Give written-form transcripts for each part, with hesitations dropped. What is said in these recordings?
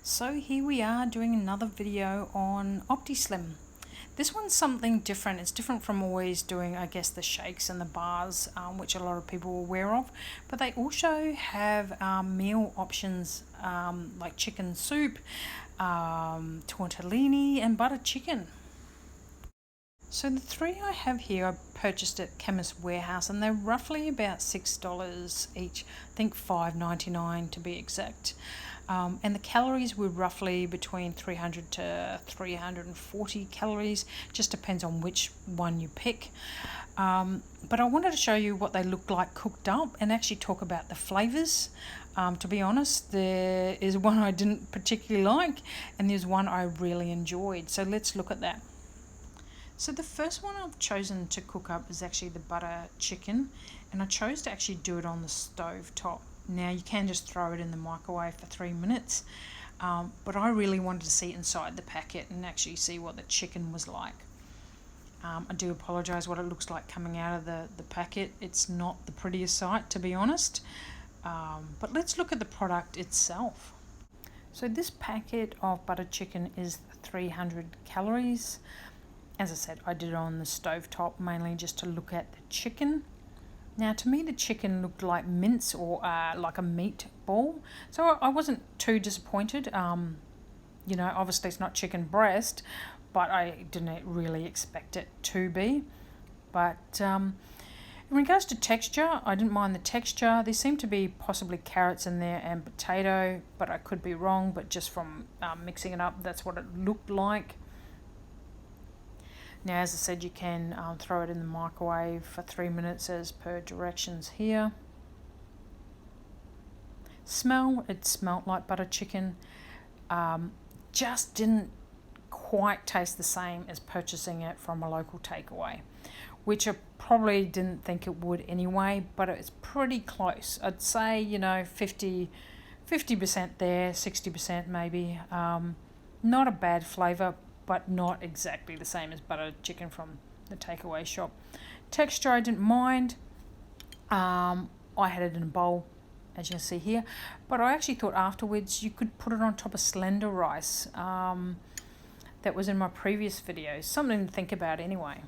So here we are doing another video on Optislim. This one's something different. It's different from always doing, I guess, the shakes and the bars, which a lot of people are aware of. But they also have meal options like chicken soup, tortellini and butter chicken. So the three I have here I purchased at Chemist Warehouse, and they're roughly about $6 each. I think $5.99 to be exact. And the calories were roughly between 300 to 340 calories. Just depends on which one you pick. But I wanted to show you what they look like cooked up and actually talk about the flavours. To be honest, there is one I didn't particularly like and there's one I really enjoyed. So let's look at that. So the first one I've chosen to cook up is actually the butter chicken, and I chose to actually do it on the stove top. Now you can just throw it in the microwave for 3 minutes, but I really wanted to see inside the packet and actually see what the chicken was like. I do apologise what it looks like coming out of the packet. It's not the prettiest sight, to be honest, but let's look at the product itself. So this packet of butter chicken is 300 calories. As I said, I did it on the stove top mainly just to look at the chicken. Now to me the chicken looked like mince or like a meatball, so I wasn't too disappointed. Obviously it's not chicken breast, but I didn't really expect it to be. But in regards to texture, I didn't mind the texture. There seemed to be possibly carrots in there and potato, but I could be wrong, but just from mixing it up, that's what it looked like. Now, as I said, you can throw it in the microwave for 3 minutes as per directions here. Smell, it smelt like butter chicken. Just didn't quite taste the same as purchasing it from a local takeaway, which I probably didn't think it would anyway, but it's pretty close. I'd say, 50% there, 60% maybe. Not a bad flavour, but not exactly the same as butter chicken from the takeaway shop. Texture I didn't mind. I had it in a bowl, as you can see here, but I actually thought afterwards you could put it on top of slender rice. That was in my previous video. Something to think about anyway.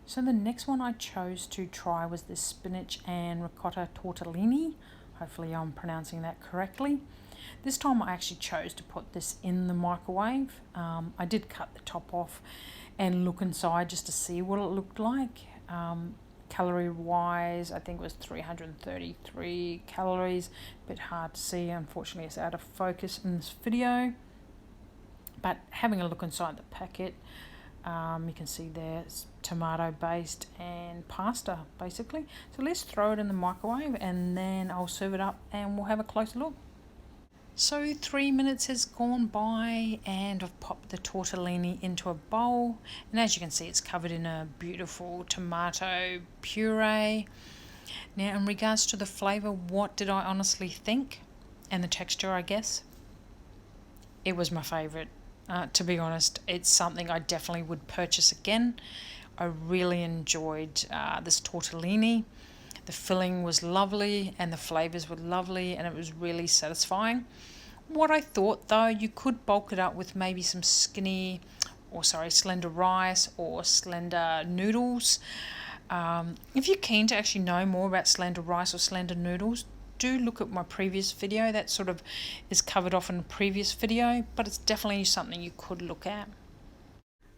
So the next one I chose to try was the spinach and ricotta tortellini. Hopefully I'm pronouncing that correctly. This time I actually chose to put this in the microwave. I did cut the top off and look inside just to see what it looked like. Calorie wise, I think it was 333 calories. A bit hard to see, unfortunately it's out of focus in this video. But having a look inside the packet, you can see there it's tomato based and pasta basically. So let's throw it in the microwave and then I'll serve it up and we'll have a closer look. So 3 minutes has gone by and I've popped the tortellini into a bowl, and as you can see it's covered in a beautiful tomato puree. Now in regards to the flavour, what did I honestly think? And the texture, I guess? It was my favourite. To be honest, it's something I definitely would purchase again. I really enjoyed this tortellini. The filling was lovely and the flavours were lovely and it was really satisfying. What I thought though, you could bulk it up with maybe some slender rice or slender noodles. If you're keen to actually know more about slender rice or slender noodles, do look at my previous video. That sort of is covered off in a previous video, but it's definitely something you could look at.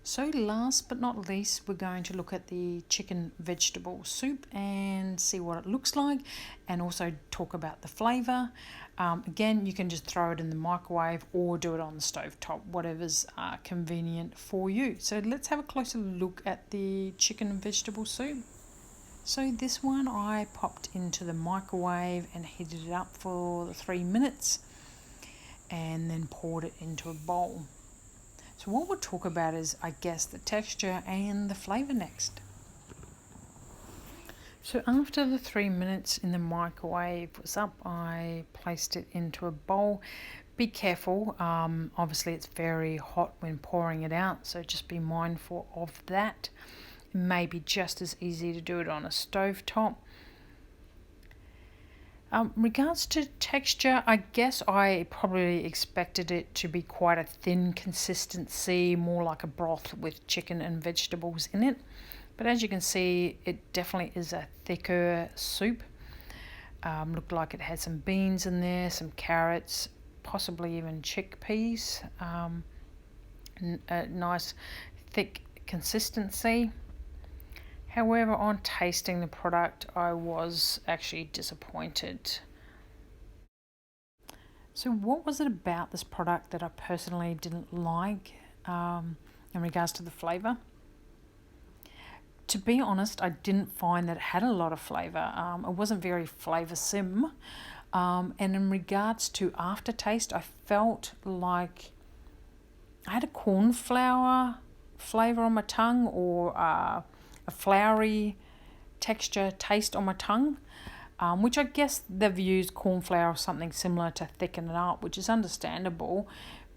So last but not least, we're going to look at the chicken vegetable soup and see what it looks like and also talk about the flavour. Again, you can just throw it in the microwave or do it on the stove top, whatever's convenient for you. So let's have a closer look at the chicken vegetable soup. So this one I popped into the microwave and heated it up for the 3 minutes and then poured it into a bowl. So what we'll talk about is, I guess, the texture and the flavour next. So after the 3 minutes in the microwave was up, I placed it into a bowl. Be careful, obviously it's very hot when pouring it out, so just be mindful of that. It may be just as easy to do it on a stove top. Regards to texture, I guess I probably expected it to be quite a thin consistency, more like a broth with chicken and vegetables in it. But as you can see, it definitely is a thicker soup. Looked like it had some beans in there, some carrots, possibly even chickpeas. A nice thick consistency. However, on tasting the product, I was actually disappointed. So what was it about this product that I personally didn't like in regards to the flavour? To be honest, I didn't find that it had a lot of flavour. It wasn't very flavoursome. And in regards to aftertaste, I felt like I had a cornflour flavour on my tongue, or a floury texture taste on my tongue, which I guess they've used corn flour or something similar to thicken it up, which is understandable,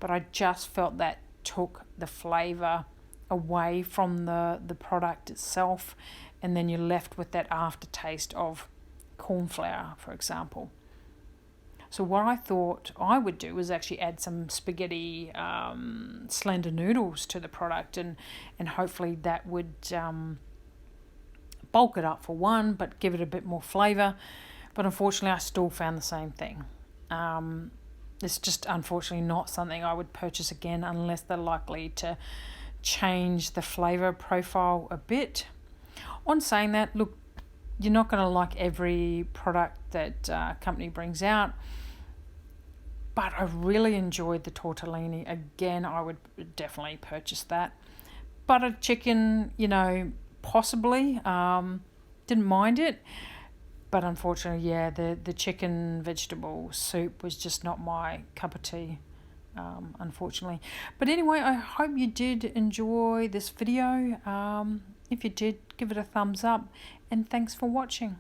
but I just felt that took the flavour away from the product itself, and then you're left with that aftertaste of corn flour, for example. So what I thought I would do was actually add some spaghetti slender noodles to the product, and hopefully that would bulk it up for one, but give it a bit more flavour. But unfortunately, I still found the same thing. It's just unfortunately not something I would purchase again unless they're likely to change the flavour profile a bit. On saying that, look, you're not going to like every product that company brings out, but I really enjoyed the tortellini. Again, I would definitely purchase that. Buttered chicken, possibly. Didn't mind it. But unfortunately, yeah, the chicken vegetable soup was just not my cup of tea, unfortunately. But anyway, I hope you did enjoy this video. If you did, give it a thumbs up. And thanks for watching.